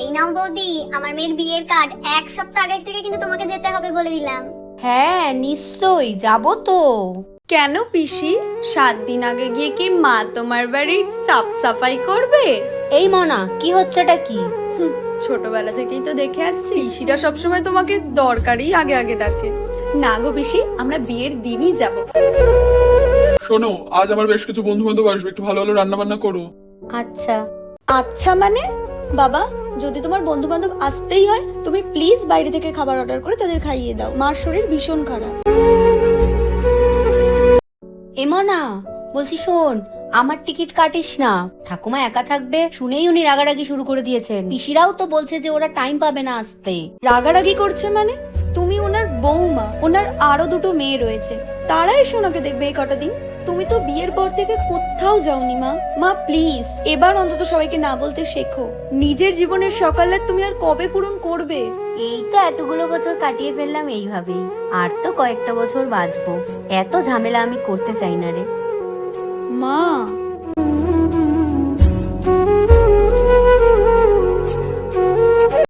এই নাও বৌদি, আমার মেয়ের বিয়ের কার্ড। 1 সপ্তাহ আগে থেকে কিন্তু তোমাকে যেতে হবে বলে দিলাম। হ্যাঁ নিশ্চয়ই যাব তো। কেন পিসি, 7 দিন আগে গিয়ে কি মা তোমার বাড়ির সাফ সাফাই করবে? এই মনা, কি হচ্ছেটা কি? ছোটবেলা থেকেই তো দেখে আসছি পিসিটা সবসময় তোমাকে দরকারই আগে আগে ডাকে। না গো পিসি, আমরা বিয়ের দিনই যাব। শোনো, আজ আমার বেশ কিছু বন্ধু বান্ধব আসবে, একটু ভালো ভালো রান্না বান্না করো। আচ্ছা। আচ্ছা মানে? বাবা, যদি তোমার বন্ধু বান্ধব আসতেই হয় তুমি প্লিজ বাইরে থেকে খাবার অর্ডার করে তাদের খাইয়ে দাও, মার শরীর ভীষণ খারাপ। এ মনা, বলছি শোন, আমার টিকিট কাটিস না। ঠাকুমা একা থাকবে শুনেই উনি রাগারাগি শুরু করে দিয়েছেন। পিসিরাও তো বলছে যে ওরা টাইম পাবে না আসতে। রাগারাগি করছে মানে? তুমি ওনার বৌমা, ওনার আরো দুটো মেয়ে রয়েছে, তারা এসে ওনাকে দেখবে এই কটা দিন। তুমি তো বিয়ের পর থেকে কোথাও যাওনি মা। মা প্লিজ, এবার অন্তত সবাইকে না বলতে শেখো। নিজের জীবনের সকালে তুমি আর কবে পূরণ করবে? এই তো এতগুলো বছর কাটিয়ে ফেললাম এইভাবেই, আর তো কয়েকটা বছর বাঁচবো। এত ঝামেলা আমি করতে চাই না রে মা